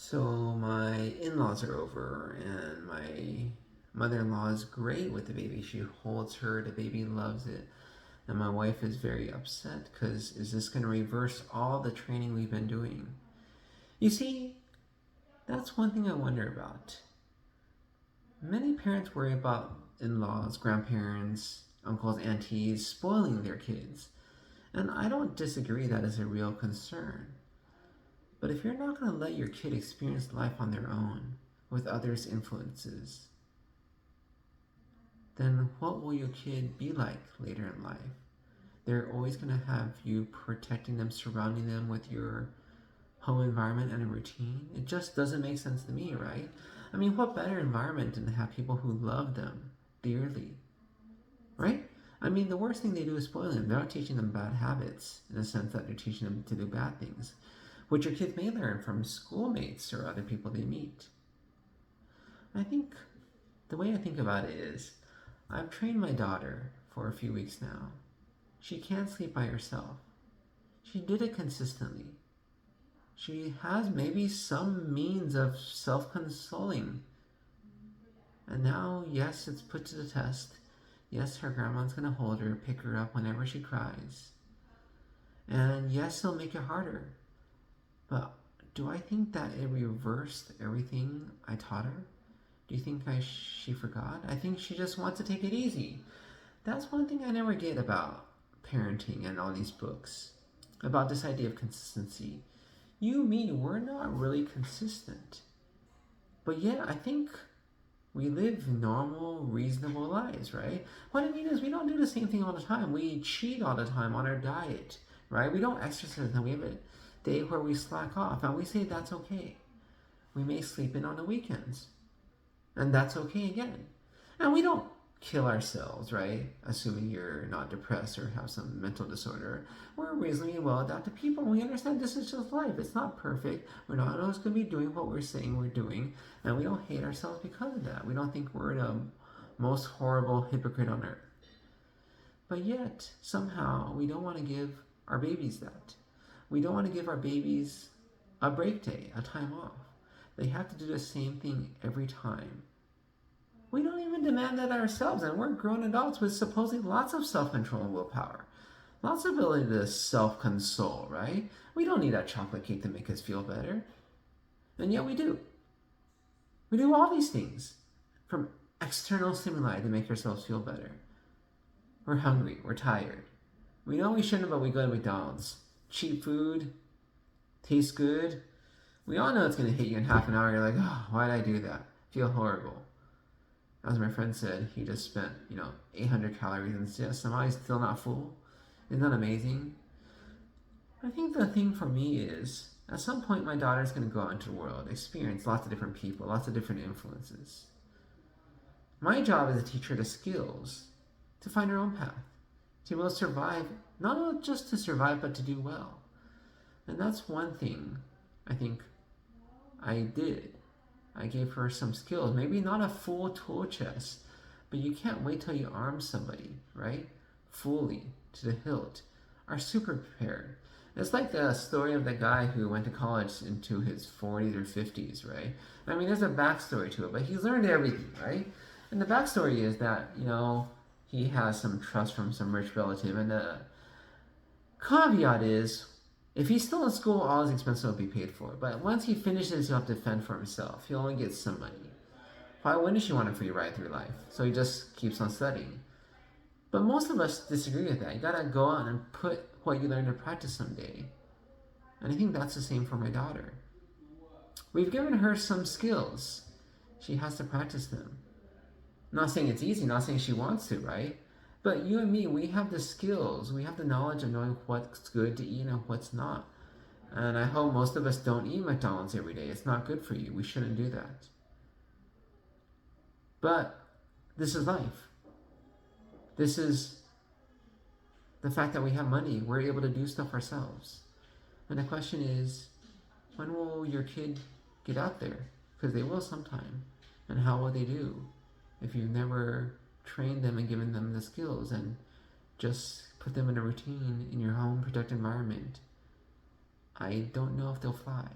So my in-laws are over, and my mother-in-law is great with the baby. She holds her, the baby loves it. And my wife is very upset because is this going to reverse all the training we've been doing? You see, that's one thing I wonder about. Many parents worry about in-laws, grandparents, uncles, aunties spoiling their kids. And I don't disagree that is a real concern. But if you're not going to let your kid experience life on their own with others' influences, then what will your kid be like later in life? They're always going to have you protecting them, surrounding them with your home environment and a routine. It just doesn't make sense to me, right? I mean, what better environment than to have people who love them dearly, right? I mean, the worst thing they do is spoil them. They're not teaching them bad habits in the sense that they're teaching them to do bad things, which your kids may learn from schoolmates or other people they meet. I think the way I think about it is I've trained my daughter for a few weeks now. She can't sleep by herself. She did it consistently. She has maybe some means of self consoling. And now, yes, it's put to the test. Yes, her grandma's going to hold her, pick her up whenever she cries. And yes, it'll make it harder. But do I think that it reversed everything I taught her? Do you think she forgot? I think she just wants to take it easy. That's one thing I never get about parenting and all these books. About this idea of consistency. You, me, we're not really consistent. But yeah, I think we live normal, reasonable lives, right? What I mean is we don't do the same thing all the time. We cheat all the time on our diet, right? We don't exercise, and we have a day where we slack off, and we say that's okay. We may sleep in on the weekends, and that's okay again. And we don't kill ourselves, right? Assuming you're not depressed or have some mental disorder. We're reasonably well adapted people. We understand this is just life. It's not perfect. We're not always going to be doing what we're saying we're doing. And we don't hate ourselves because of that. We don't think we're the most horrible hypocrite on earth. But yet, somehow, we don't want to give our babies that. We don't want to give our babies a break day, a time off. They have to do the same thing every time. We don't even demand that ourselves, and we're grown adults with supposedly lots of self-control and willpower. Lots of ability to self-console, right? We don't need that chocolate cake to make us feel better. And yet we do. We do all these things from external stimuli to make ourselves feel better. We're hungry, we're tired. We know we shouldn't, but we go to McDonald's. Cheap food, tastes good. We all know it's going to hit you in half an hour. You're like, oh, why did I do that? Feel horrible. As my friend said, he just spent, 800 calories and somehow he's still not full. Isn't that amazing? I think the thing for me is, at some point my daughter's going to go out into the world, experience lots of different people, lots of different influences. My job is to teach her the skills to find her own path, to be able to survive, not just to survive, but to do well. And that's one thing I think I did. I gave her some skills, maybe not a full tool chest, but you can't wait till you arm somebody, right? Fully, to the hilt, are super prepared. It's like the story of the guy who went to college into his 40s or 50s, right? I mean, there's a backstory to it, but he's learned everything, right? And the backstory is that, he has some trust from some rich relative, and the caveat is, if he's still in school, all his expenses will be paid for. But once he finishes, he'll have to fend for himself. He'll only get some money. Why wouldn't you want a free ride through life? So he just keeps on studying. But most of us disagree with that. You gotta go out and put what you learn to practice someday. And I think that's the same for my daughter. We've given her some skills. She has to practice them. Not saying it's easy, not saying she wants to, right? But you and me, we have the skills, we have the knowledge of knowing what's good to eat and what's not. And I hope most of us don't eat McDonald's every day. It's not good for you. We shouldn't do that. But this is life. This is the fact that we have money. We're able to do stuff ourselves. And the question is, when will your kid get out there? Because they will sometime. And how will they do if you've never trained them and given them the skills and just put them in a routine in your home protected environment? I don't know if they'll fly.